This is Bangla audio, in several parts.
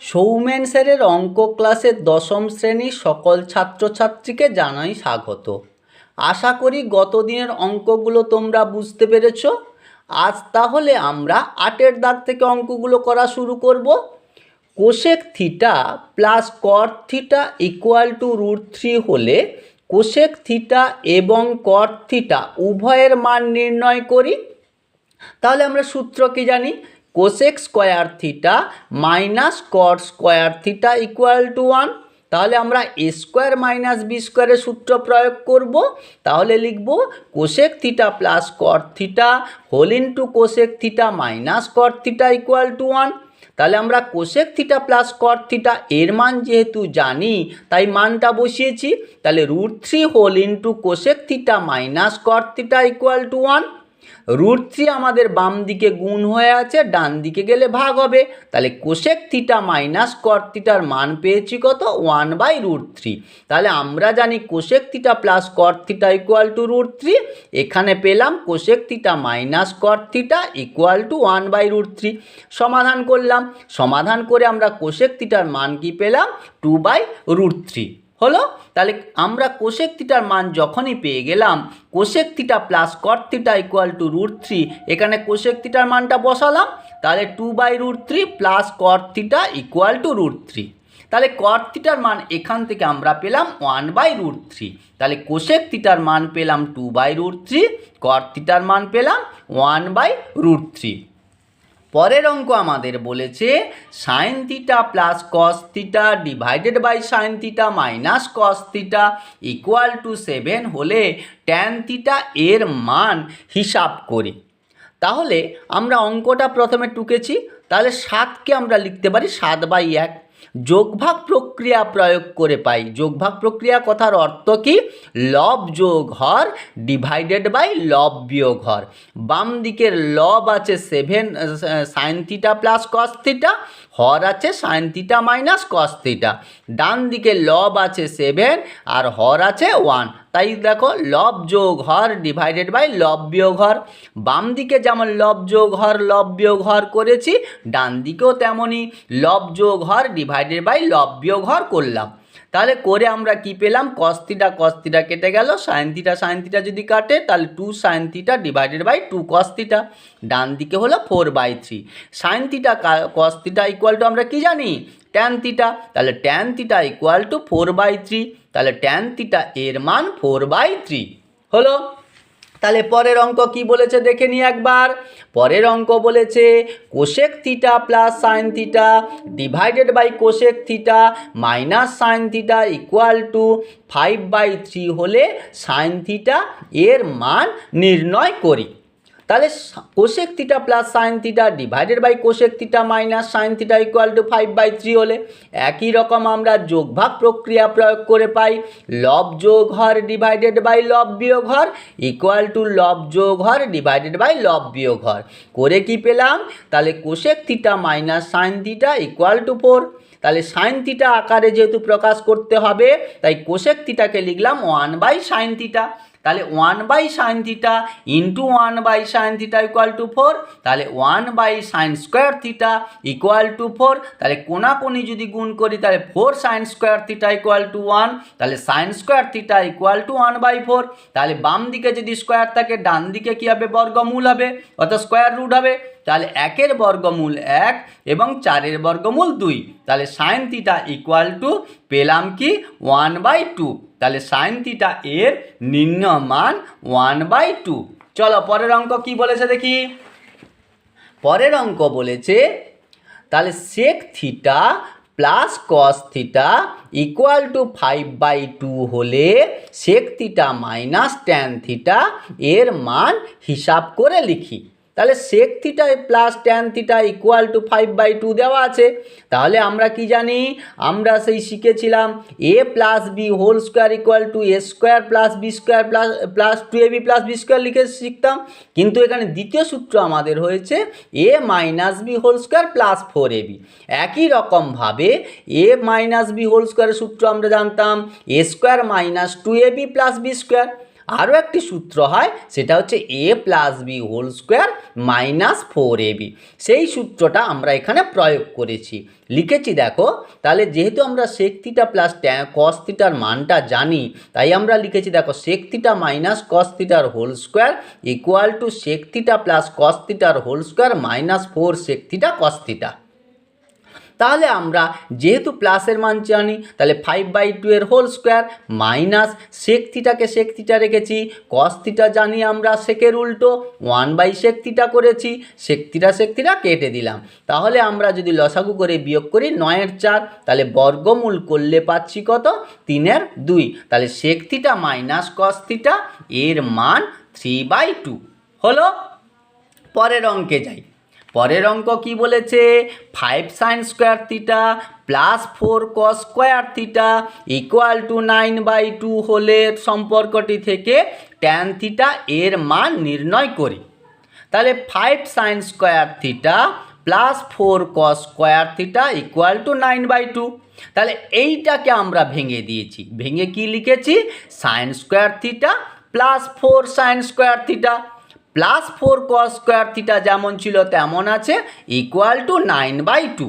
সৌমেন স্যারের অঙ্ক ক্লাসের দশম শ্রেণীর সকল ছাত্রছাত্রীকে জানাই স্বাগত। আশা করি গত দিনের অঙ্কগুলো তোমরা বুঝতে পেরেছ। আজ তাহলে আমরা 8 দাগ থেকে অঙ্কগুলো করা শুরু করব। Cosec theta plus cot theta equal to √3 হলে কোসেক থিটা এবং কট থিটা উভয়ের মান নির্ণয় করি। তাহলে আমরা সূত্র কি জানি? Cosec square theta minus caught square theta equal to 1। তাহলে আমরা এ স্কোয়ার মাইনাস বি স্কোয়ারের সূত্র প্রয়োগ করব। তাহলে লিখব cosec theta plus cot theta whole into cosec theta minus cot theta equal to 1। তাহলে আমরা cosec theta plus cot theta এর মান যেহেতু জানি তাই মানটা বসিয়েছি। তাহলে √3 whole into cosec theta minus cot theta equal to 1। √3 আমাদের বাম দিকে গুণ হয়ে আছে, ডান দিকে গেলে ভাগ হবে। তাহলে কোসেক থিটা মাইনাস কট থিটার মান পেয়েছি কত? 1/√3। তাহলে আমরা জানি cosec theta plus cot theta equal to √3। এখানে পেলাম cosec theta minus cot theta equal two 1/√3। সমাধান করলাম। সমাধান করে আমরা কোসেক থিটার মান কি পেলাম? 2/√3 হলো। তাহলে আমরা কোসেক থিটার মান যখনই পেয়ে গেলাম, cosec theta plus cot theta equal to √3, এখানে কোসেক থিটার মানটা বসালাম। তাহলে 2/√3 plus cot theta equal to √3। তাহলে কট থিটার মান এখান থেকে আমরা পেলাম 1/√3। তাহলে কোসেক থিটার মান পেলাম 2/√3, কট থিটার মান পেলাম 1/√3। পরের অঙ্ক আমাদের বলেছে sine theta plus cos theta divided by sine theta minus cos theta equal to 7 হলে ট্যান থিটা এর মান হিসাব করি। তাহলে আমরা অঙ্কটা প্রথমে টুকেছি। তাহলে 7কে আমরা লিখতে পারি 7/1। যোগভাগ প্রক্রিয়া প্রয়োগ করে পাই। যোগভাগ প্রক্রিয়া কথার অর্থ কি? লব যোগ হর ডিভাইডেড বাই লব বিয়োগ হর। বাম দিকের লব আছে 7 sine theta plus cos theta, হর আছে sine theta minus cos theta. ডান দিকে লব আছে 7 আর হর আছে 1। তাই দেখো লব যোগ হর ডিভাইডেড বাই লব বিয়োগ হর। বাম দিকে যেমন লব যোগ হর লব বিয়োগ হর করেছি, ডান দিকেও তেমনই লব যোগ হর ডিভাইডেড বাই লব বিয়োগ হর করলাম। তাহলে করে আমরা কি পেলাম? কস থিটা কেটে গেল, সাইন থিটা যদি কাটে তাহলে 2 sine theta divided by 2 cos theta. ডান দিকে হলো 4/3। Sine theta cos theta equal to আমরা কি জানি? Tan theta. তাহলে ট্যান থিটা ইকুয়াল টু 4/3। তাহলে ট্যান থিটা এর মান 4/3 হলো। তাহলে পরের অঙ্ক কি বলেছে দেখে নিই একবার। পরের অঙ্ক বলেছে cosec theta plus sine theta divided by cosec theta minus sine theta equal to 5/3 হলে সাইন থিটা এর মান নির্ণয় করি। তাহলে cosec theta plus sine theta divided by cosec theta minus sine theta equal to 5/3 হলে একই রকম আমরা যোগভাগ প্রক্রিয়া প্রয়োগ করে পাই। লব যোগ হর ডিভাইডেড বাই লব বিয়োগ হর ইকুয়াল টু লব যোগ হর ডিভাইডেড বাই লব বিয়োগ হর করে কি পেলাম? তাহলে cosec theta minus sine theta equal two 4। তাহলে সাইন থিটা আকারে যেহেতু প্রকাশ করতে হবে তাই কোসেক থিটাকে লিখলাম 1/sin থিটা। তাহলে 1/sin theta into 1/sin theta equal two 4। তাহলে 1/sin square theta equal two 4। তাহলে কোনাকুনি যদি গুণ করি তাহলে 4 sin square theta equal to 1। তাহলে sin square theta equal two 1/4। তাহলে বাম দিকে যদি স্কোয়ার থাকে ডান দিকে কী হবে? বর্গমূল হবে, অর্থাৎ স্কোয়ার রুট হবে। তাহলে 1-এর বর্গমূল 1 এবং 4-এর বর্গমূল 2। তাহলে সাইন থিটা ইকুয়াল টু পেলাম কি? 1/2। তাহলে সাইন থিটা এর নির্ণয় মান 1/2। চলো পরের অঙ্ক কি বলেছে দেখি। পরের অঙ্ক বলেছে তাহলে sec theta plus cos theta equal to 5/2 হলে sec theta minus tan theta এর মান হিসাব করে লিখি। তাহলে sec theta plus tan theta equal to 5/2 দেওয়া আছে। তাহলে আমরা কি জানি? আমরা সেই শিখেছিলাম a plus B whole square equal to a square plus B square plus 2ab plus B square লিখে শিখতাম। কিন্তু এখানে দ্বিতীয় সূত্র আমাদের হয়েছে a minus B whole square plus 4ab। একই রকমভাবে a মাইনাস বি হোল স্কোয়ারের সূত্র আমরা জানতাম a square minus 2ab plus B square. আরও একটি সূত্র হয়, সেটা হচ্ছে a plus B whole square minus 4ab। সেই সূত্রটা আমরা এখানে প্রয়োগ করেছি, লিখেছি দেখো। তাহলে যেহেতু আমরা সেক থিটা প্লাস কস থিটার মানটা জানি, তাই আমরা লিখেছি দেখো সেক থিটা মাইনাস কস থিটার whole square equal to sec theta plus cos থিটার whole square minus 4 sec theta cos theta. তাহলে আমরা যেহেতু প্লাসের মান জানি, তাহলে 5/2 এর হোল স্কোয়ার মাইনাস সেক থিটাকে সেক থিটা রেখেছি, কস থিটা জানি আমরা সেকের উল্টো 1/sec থিটা করেছি, সেক থিটা কেটে দিলাম। তাহলে আমরা যদি লসাগু করে বিয়োগ করি 9-এর 4, তাহলে বর্গমূল করলে পাচ্ছি কত? 3-এর 2। তাহলে sec theta minus cos theta এর মান 3/2 হলো। পরের অঙ্কে যাই। পরের অঙ্ক কি বলেছে? 5 sin square theta plus 4 cos square theta equal two 9/2 হলে সম্পর্কটি থেকে ট্যান থিটা এর মান নির্ণয় করি। তাহলে 5 sin square theta plus 4 cos square theta equal two 9/2। তাহলে এইটাকে আমরা ভেঙে দিয়েছি, ভেঙে কি লিখেছি? Sign square theta plus 4 sin square theta plus 4 cos square theta যেমন ছিল তেমন আছে ইকুয়াল টু 9/2।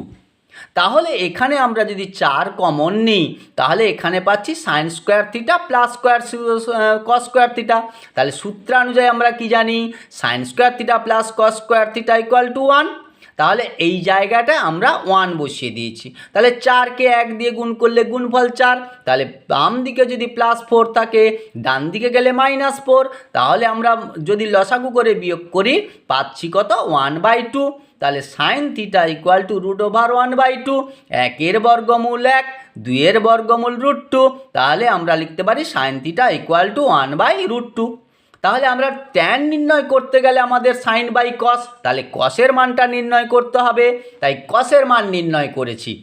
তাহলে এখানে আমরা যদি 4 কমন নিই, তাহলে এখানে পাচ্ছি sign square theta plus cos square theta. তাহলে সূত্রানুযায়ী আমরা কি জানি? Sine square theta plus cos square theta equal to 1। তাহলে এই জায়গাটায় আমরা 1 বসিয়ে দিয়েছি। তাহলে 4কে 1 দিয়ে গুণ করলে গুণফল 4। তাহলে বাম দিকে যদি +4 থাকে, ডান দিকে গেলে -4। তাহলে আমরা যদি লসাগু করে বিয়োগ করি পাচ্ছি কত? 1/2। তাহলে সাইন থিটা ইকুয়াল টু √1/2। 1-এর বর্গমূল 1, 2-এর বর্গমূল √2। তাহলে আমরা লিখতে পারি সাইন থিটা ইকুয়াল টু 1/√2। তাহলে আমরা ট্যান নির্ণয় করতে গেলে আমাদের সাইন বাই কস, তাহলে কসের মানটা নির্ণয় করতে হবে, তাই কসের মান নির্ণয় করেছি।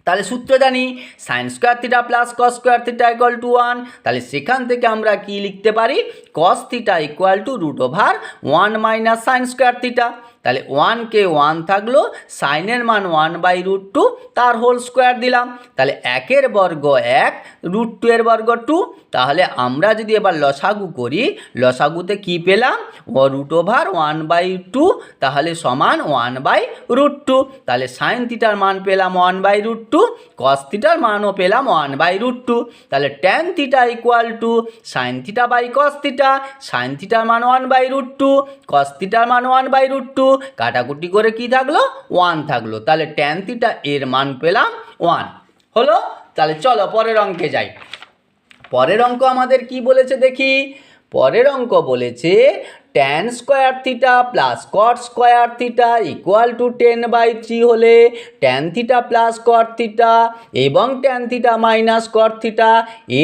তাহলে সূত্র জানি sine square theta plus cos square theta equal to 1। তাহলে সেখান থেকে আমরা কি লিখতে পারি? কস theta equal to √1 minus sine square theta. তাহলে 1কে 1 থাকলো, সাইনের মান 1/√2, তার হোল স্কোয়ার দিলাম। তাহলে 1-এর বর্গ 1, √2-এর বর্গ 2। তাহলে আমরা যদি এবার লসাগু করি, লসাগুতে কি পেলাম? √1/2, তাহলে সমান 1/√2। তাহলে সাইন থিটার মান পেলাম 1/√2, কস থিটার মানও পেলাম 1/√2। তাহলে tan theta equal to sine theta by cos theta. Sine থিটার মান 1/√2, কস থিটার মান 1/√2, কাটাকুটি করে কি থাকলো? 1 থাকলো। তাহলে ট্যান থিটা এর মান পেলাম 1 হলো। তাহলে চলো পরের অঙ্কে যাই। পরের অঙ্ক আমাদের কি বলেছে দেখি। পরের অঙ্ক বলেছে tan square theta plus cot square theta equal to 10/3 হলে tan theta plus cot theta এবং tan theta minus cot theta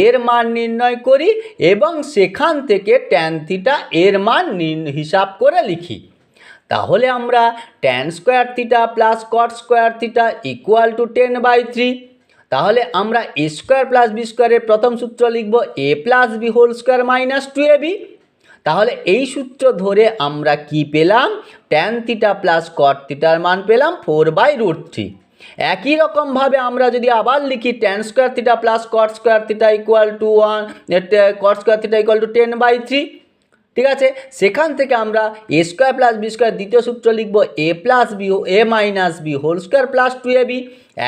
এর মান নির্ণয় করি এবং সেখান থেকে ট্যান থিটা এর মান হিসাব করে লিখি। তাহলে আমরা tan square theta plus cot square theta equal to 10/3। তাহলে আমরা a স্কোয়ার প্লাস বি স্কোয়ারের প্রথম সূত্র লিখব a plus B whole square minus 2ab। তাহলে এই সূত্র ধরে আমরা কি পেলাম? ট্যান থিটা প্লাস কট থিটার মান পেলাম 4/√3। একই রকমভাবে আমরা যদি আবার লিখি tan square theta plus cot square theta equal to 1, cot square theta equal to 10/3। ঠিক আছে, সেখান থেকে আমরা a square plus B square দ্বিতীয় সূত্র লিখব a minus B whole square plus 2ab।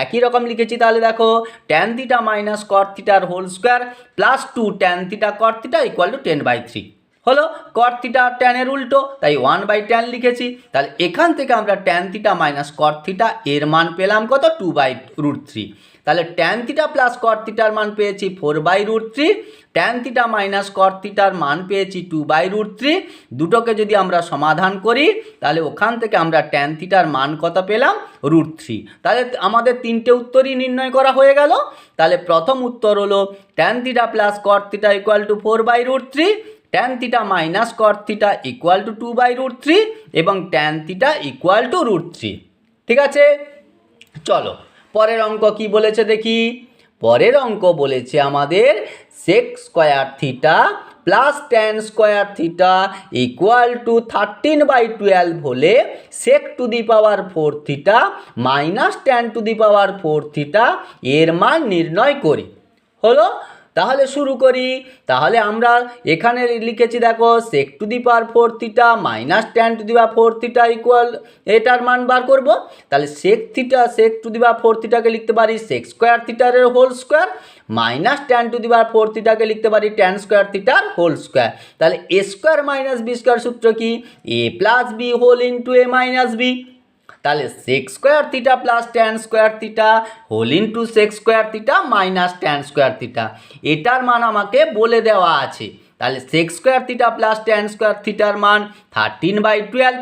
একই রকম লিখেছি। তাহলে দেখো ট্যান থিটা মাইনাস কট থিটার whole square plus 2 tan theta cot theta equal to 10/3 হলো। কট থিটা ট্যানের উল্টো, তাই 1/tan লিখেছি। তাহলে এখান থেকে আমরা tan theta minus cot theta এর মান পেলাম কত? 2/√3। তাহলে ট্যান থিটা প্লাস কট থিটার মান পেয়েছি 4/√3, ট্যান থিটা মাইনাস কট থিটার মান পেয়েছি 2/√3। দুটোকে যদি আমরা সমাধান করি তাহলে ওখান থেকে আমরা ট্যান থিটার মান কত পেলাম? √3। তাহলে আমাদের তিনটে উত্তরই নির্ণয় করা হয়ে গেল। তাহলে প্রথম উত্তর হলো tan theta plus cot theta equal two 4/√3, tan theta minus cot theta equal two 2/√3 এবং ট্যান থিটা ইকুয়াল টু √3। ঠিক আছে, চলো পরের অঙ্ক কি বলেছে দেখি। পরের অঙ্ক বলেছে আমাদের sec square theta plus tan square theta equal to 13/12 হলে sec to the power 4 theta minus tan to the power 4 theta এর মান নির্ণয় করি। হলো। তাহলে শুরু করি। তাহলে আমরা এখানে লিখেছি দেখো sec two the power 4 theta minus tan to the power 4 theta equal এটার মান বার করব। তাহলে sec টু দি পাওয়ার 4 থিটাকে লিখতে পারি sec স্কোয়ার থিটার whole square minus tan to the power 4 থিটাকে লিখতে পারি tan স্কোয়ার থিটার হোল স্কোয়ার। তাহলে a square minus b square সূত্র কি a plus b whole into a minus b। তাহলে sec square theta plus tan square theta whole into sec square theta minus tan square theta, এটার মান আমাকে বলে দেওয়া আছে। তাহলে sec square theta plus tan square থিটার মান 13/12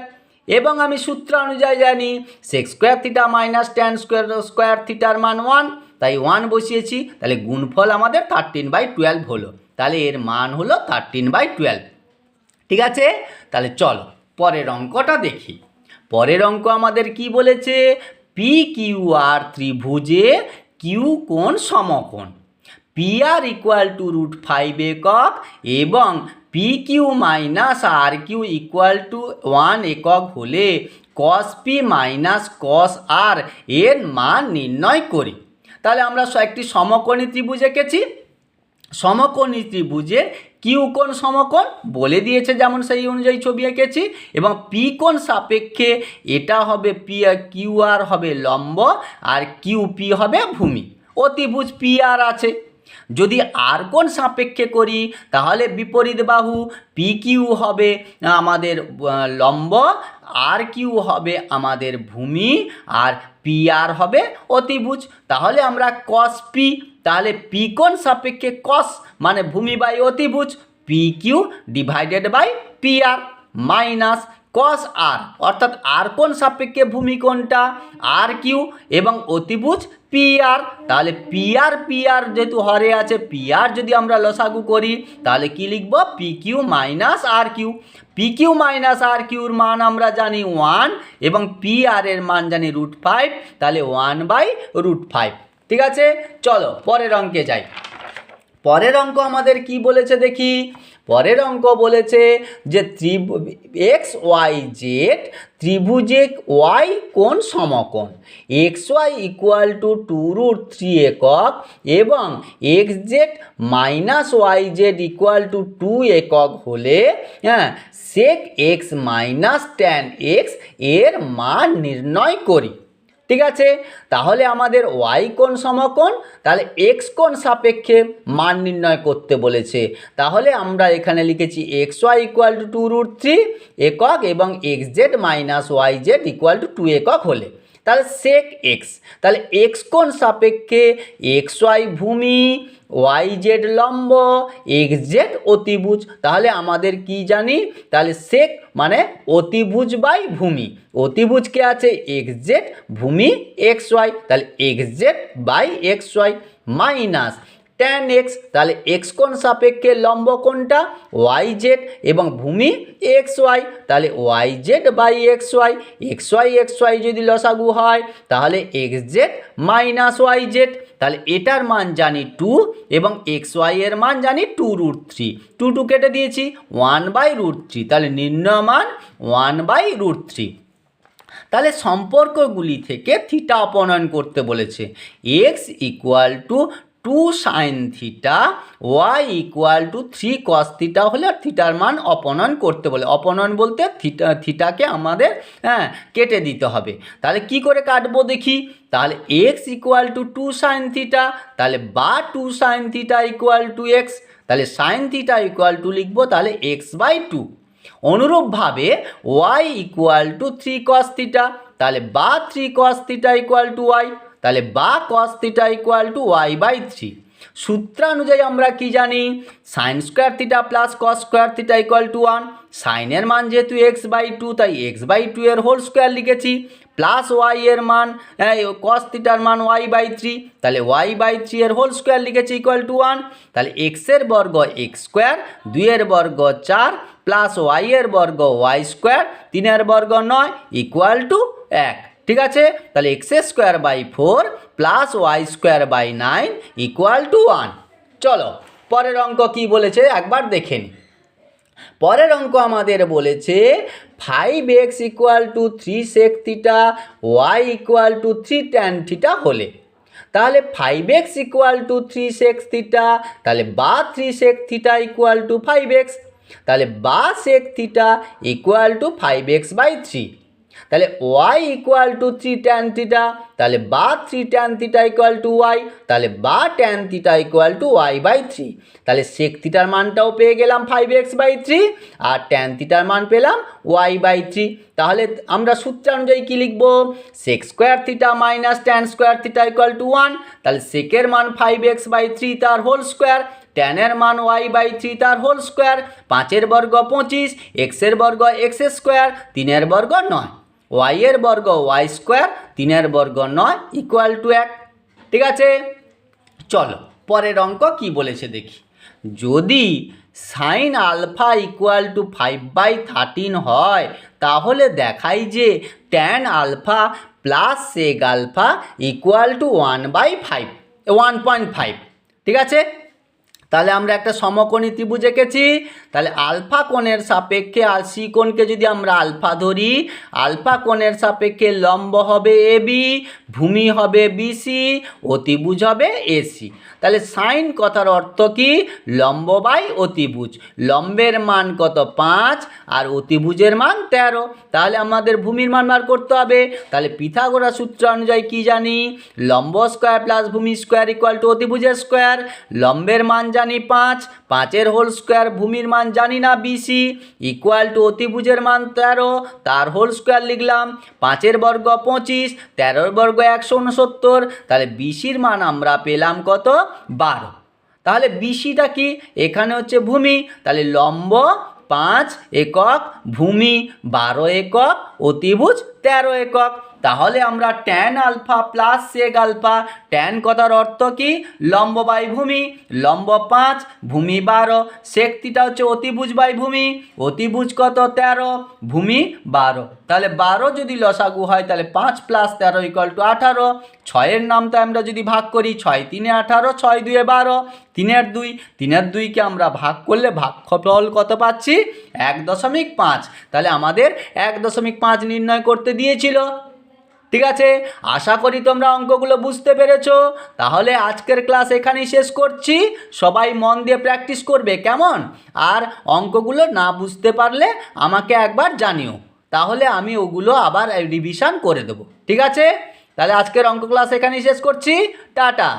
এবং আমি সূত্র অনুযায়ী জানি sec square theta minus tan square থিটার মান 1, তাই 1 বসিয়েছি। তাহলে গুণফল আমাদের 13/12 হলো। তাহলে এর মান হলো 13/12। ঠিক আছে, তাহলে চলো পরের অঙ্কটা দেখি। পরের অঙ্ক আমাদের কি বলেছে, পি কিউ আর ত্রিভুজে কিউ কোণ সমকোণ, পি আর ইকুয়াল টু √5 একক এবং P Q minus R Q equal to 1 একক হলে কস পি মাইনাস কস আর এর মান নির্ণয় করি। তাহলে আমরা একটি সমকোণী ত্রিভুজ এঁকেছি। সমকোণী ত্রিভুজের কিউ কোণ সমকোণ বলে দিয়েছে, যেমন সেই অনুযায়ী ছবি এঁকেছি। এবং পি কোণ সাপেক্ষে এটা হবে পি কিউ আর হবে লম্ব আর কিউ পি হবে ভূমি। অতিভুজ পি আর আছে। যদি আর কোণ সাপেক্ষে করি তাহলে বিপরীত বাহু পি কিউ হবে আমাদের লম্ব, আর কিউ হবে আমাদের ভূমি, আর পি আর হবে অতিভুজ। তাহলে আমরা কস পি, তাহলে পি কোণ সাপেক্ষে কস মানে ভূমি বাই অতিভুজ P Q divided by P R minus cos R, অর্থাৎ আর কোণ সাপেক্ষে ভূমি কোণটা আর কিউ এবং অতিভুজ পি আর। তাহলে পি আর যেহেতু হরে আছে, পি আর যদি আমরা লসাগু করি তাহলে কি লিখব, P Q minus R Q. P Q minus আর কিউর মান আমরা জানি 1 এবং পি আর এর মান জানি √5, তাহলে 1/√5। ঠিক আছে, চলো পরের অঙ্কে যাই। পরের অঙ্ক আমাদের কি বলেছে দেখি। পরের অঙ্ক বলেছে যে এক্স ওয়াই জেড ত্রিভুজে ওয়াই কোণ সমকোণ, এক্স ওয়াই ইকুয়াল টু 2√3 একক এবং X Z minus Y Z equal to 2 একক হলে sec X minus tan X এর মান নির্ণয় করি। ঠিক আছে, তাহলে আমাদের ওয়াই কোণ সমকোণ, তাহলে এক্স কোণ সাপেক্ষে মান নির্ণয় করতে বলেছে। তাহলে আমরা এখানে লিখেছি এক্স ওয়াই ইকুয়াল টু 2√3 একক এবং X Z minus Y Z equal to 2 একক হলে তাহলে সেক এক্স, তাহলে এক্স কোণ সাপেক্ষে এক্স ওয়াই ভূমি, ওয়াই জেড লম্ব, এক্স জেড অতিভুজ। তাহলে আমাদের কি জানি, তাহলে সেক মানে অতিভুজ বাই ভূমি, অতিভুজ কে আছে এক্স জেড, ভূমি এক্স ওয়াই, তাহলে X Z by X Y minus tan X, তাহলে এক্স কোণ সাপেক্ষে লম্ব কোণটা ওয়াই জেড এবং ভূমি এক্স ওয়াই, তাহলে Y Z by X Y যদি লসাগু হয় তাহলে X Z minus Y Z, তাহলে এটার মান জানি 2 এবং এক্স ওয়াই এর মান জানি 2√3, 2 কেটে দিয়েছি 1/√3, তাহলে নির্ণয় মান 1/√3। তাহলে সম্পর্কগুলি থেকে থিটা অপনয়ন করতে বলেছে। X equal to 2 sine theta, Y equal to 3 cos theta হলে আর থিটার মান অপনয়ন করতে বলে। অপনয়ন বলতে থিটাকে আমাদের কেটে দিতে হবে। তাহলে কি করে কাটবো দেখি। তাহলে X equal to 2 sine theta, তাহলে বা 2 sine theta equal to X, তাহলে সাইন থিটা ইকুয়াল টু লিখবো তাহলে x/2। অনুরূপভাবে Y equal to 3 cos theta, তাহলে বা 3 cos theta equal to Y, তাহলে বা cos theta equal to y/3। সূত্রানুযায়ী আমরা কি জানি, sine square theta plus cos square theta equal to 1। সাইনের মান যেহেতু x/2 তাই x/2 এর হোল স্কোয়ার লিখেছি, প্লাস ওয়াই এর মান কস থিটার মান y/3, তাহলে y/3 এর হোল স্কোয়ার লিখেছি ইকুয়াল টু 1। তাহলে x এর বর্গ x স্কোয়ার, 2 এর বর্গ 4 প্লাস ওয়াই এর বর্গ ওয়াই স্কোয়ার, 3 এর বর্গ 9 ইকুয়াল টু 1। ঠিক আছে, তাহলে x²/4 plus y²/9 equal to 1। চলো পরের অঙ্ক কি বলেছে একবার দেখে নিই। পরের অঙ্ক আমাদের বলেছে 5x equal to 3 sec theta, Y equal to 3 tan theta হলে তাহলে 5x equal to 3 sec theta, তাহলে বা 3 sec theta equal two 5x, তাহলে বা sec theta equal two 5x/3, তাহলে y equal to 3 tan theta, তাহলে বা 3 tan theta equal two y, তাহলে বা tan theta equal to y/3, তাহলে sec থিটার মানটাও পেয়ে গেলাম 5x/3 আর tan থিটার মান পেলাম y/3। তাহলে আমরা সূত্রানুযায়ী কি লিখব, sec square theta minus tan square theta equal to 1, তাহলে সেকের মান 5x/3 তার হোল স্কোয়ার, ট্যানের মান y/3 তার হোল স্কোয়ার, 5 বর্গ 25, এক্সের বর্গ এক্স স্কোয়ার, 3 বর্গ 9, y এর বর্গ y স্কোয়ার, 3 বর্গ 9 ইকুয়াল টু 1। ঠিক আছে, চলো পরের অঙ্ক কি বলেছে দেখি। যদি সাইন আলফা ইকুয়াল টু 5/13 হয়, তাহলে দেখাই যে tan alpha plus sec alpha equal to 1/5। ঠিক আছে, তাহলে আমরা একটা সমকোণী ত্রিভুজ এঁকেছি। তাহলে আলফা কোণের সাপেক্ষে আর সি কোণকে যদি আমরা আলফা ধরি, আলফা কোণের সাপেক্ষে লম্ব হবে এবি, ভূমি হবে বিসি, অতিভুজ হবে এসি। তাহলে সাইন কথার অর্থ কি, লম্ব বাই অতিভুজ। লম্বের মান কত 5 আর অতিভুজের মান 13। তাহলে আমাদের ভূমির মান বার করতে হবে। তাহলে পিথাগোরাস সূত্র অনুযায়ী কি জানি, লম্ব স্কোয়ার প্লাস ভূমি স্কোয়ার ইকুয়াল টু অতিভুজের স্কোয়ার। লম্বের মান জানি 5, 5 হোল স্কোয়ার, ভূমির মান জানি না বিসি, ইকুয়াল টু অতিভুজের মান 13 তার হোল স্কোয়ার লিখলাম। 5 বর্গ 25, 13 বর্গ 169, তাহলে বিসির মান আমরা পেলাম কত 12। তাহলে বিসিটা কি, এখানে হচ্ছে ভূমি, তাহলে লম্ব 5 একক, ভূমি 12 একক, অতিভুজ 13 একক। তাহলে আমরা tan alpha plus sec alpha, tan কথার অর্থ কি, লম্ব বাই ভূমি, লম্ব 5, ভূমি 12, সেক থিটা হচ্ছে অতিভুজ বাই ভূমি, অতিভুজ কত 13, ভূমি 12। তাহলে 12 যদি লসাগু হয় তাহলে 5 প্লাস 13 ইকুয়াল টু 18। 6 নামটা আমরা যদি ভাগ করি, 6 3 18, 6 2 12, 3 2, 3 2কে আমরা ভাগ করলে ভাগফল কত পাচ্ছি 1.5। তাহলে আমাদের 1.5 নির্ণয় করতে দিয়েছিল। ঠিক আছে, আশা করি তোমরা অঙ্কগুলো বুঝতে পেরেছো। তাহলে আজকের ক্লাস এখানেই শেষ করছি। সবাই মন দিয়ে প্র্যাকটিস করবে, কেমন? আর অঙ্কগুলো না বুঝতে পারলে আমাকে একবার জানিও, তাহলে আমি ওগুলো আবার রিভিশন করে দেবো। ঠিক আছে, তাহলে আজকের অঙ্ক ক্লাস এখানেই শেষ করছি। টাটা।